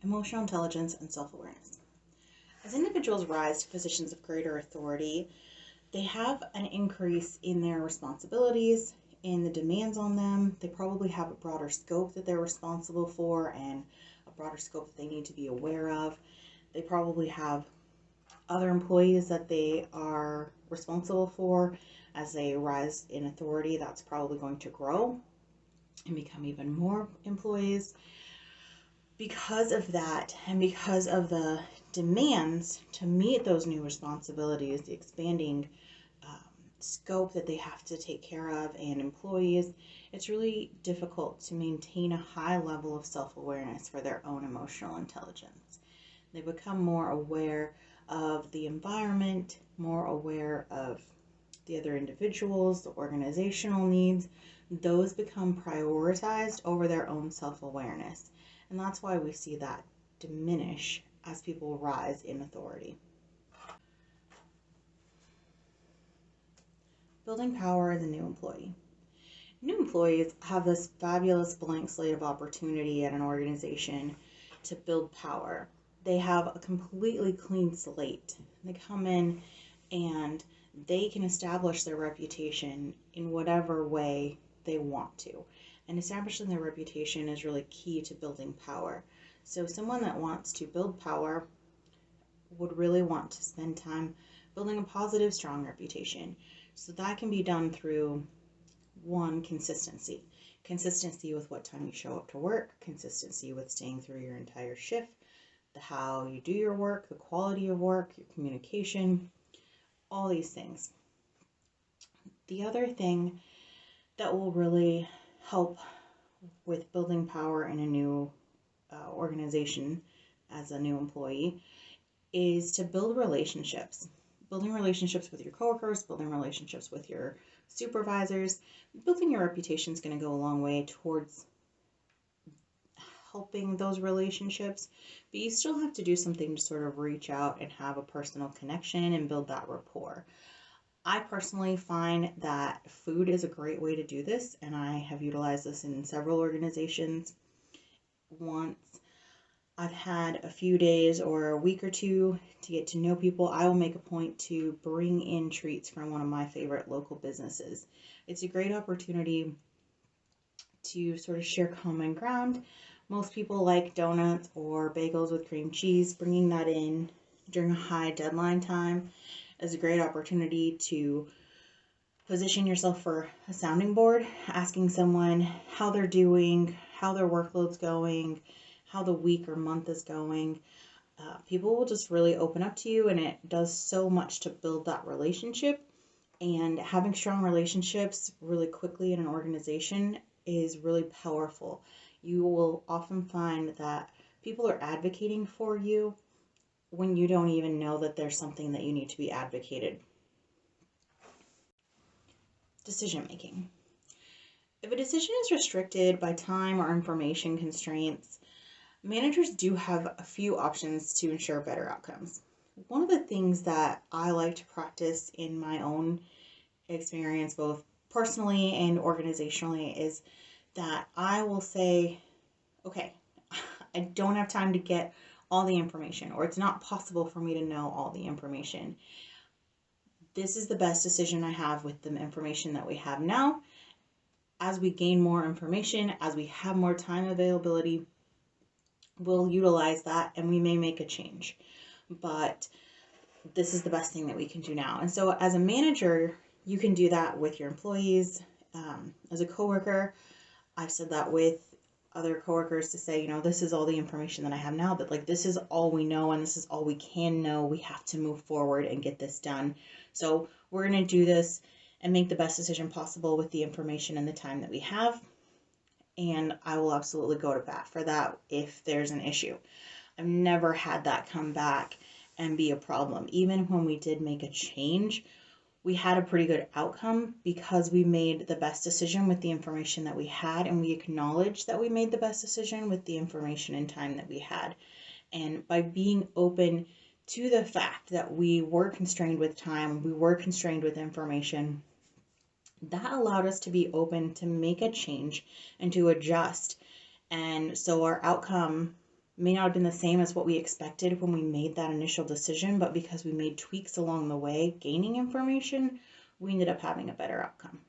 Emotional intelligence and self-awareness. As individuals rise to positions of greater authority, they have an increase in their responsibilities, in the demands on them. They probably have a broader scope that they're responsible for and a broader scope that they need to be aware of. They probably have other employees that they are responsible for. As they rise in authority, that's probably going to grow and become even more employees. Because of that, and because of the demands to meet those new responsibilities, the expanding scope that they have to take care of, and employees, it's really difficult to maintain a high level of self awareness for their own emotional intelligence. They become more aware of the environment, more aware of the other individuals, the organizational needs. Those become prioritized over their own self awareness. And that's why we see that diminish as people rise in authority. Building power as a new employee. New employees have this fabulous blank slate of opportunity at an organization to build power. They have a completely clean slate. They come in and they can establish their reputation in whatever way they want to. And establishing their reputation is really key to building power. So someone that wants to build power would really want to spend time building a positive, strong reputation. So that can be done through one, consistency. Consistency with what time you show up to work, consistency with staying through your entire shift, the how you do your work, the quality of work, your communication, all these things. The other thing that will really help with building power in a new organization as a new employee is to build relationships. Building relationships with your coworkers, building relationships with your supervisors. Building your reputation is going to go a long way towards helping those relationships, but you still have to do something to sort of reach out and have a personal connection and build that rapport. I personally find that food is a great way to do this, and I have utilized this in several organizations. Once I've had a few days or a week or two to get to know people, I will make a point to bring in treats from one of my favorite local businesses. It's a great opportunity to sort of share common ground. Most people like donuts or bagels with cream cheese. Bringing that in during a high deadline time is a great opportunity to position yourself for a sounding board, asking someone how they're doing, how their workload's going, how the week or month is going. People will just really open up to you, and it does so much to build that relationship. And having strong relationships really quickly in an organization is really powerful. You will often find that people are advocating for you when you don't even know that there's something that you need to be advocated. Decision making. If a decision is restricted by time or information constraints, managers do have a few options to ensure better outcomes. One of the things that I like to practice in my own experience, both personally and organizationally, is that I will say, okay, I don't have time to get all the information, or it's not possible for me to know all the information. This is the best decision I have with the information that we have now. As we gain more information, as we have more time availability, we'll utilize that and we may make a change. But this is the best thing that we can do now. And so as a manager, you can do that with your employees. As a coworker, I've said that with other coworkers to say, this is all the information that I have now, that this is all we know and this is all we can know. We have to move forward and get this done. So we're going to do this and make the best decision possible with the information and the time that we have. And I will absolutely go to bat for that if there's an issue. I've never had that come back and be a problem. Even when we did make a change, we had a pretty good outcome because we made the best decision with the information that we had, and we acknowledged that we made the best decision with the information and time that we had. And by being open to the fact that we were constrained with time, we were constrained with information, that allowed us to be open to make a change and to adjust. And so our outcome may not have been the same as what we expected when we made that initial decision, but because we made tweaks along the way, gaining information, we ended up having a better outcome.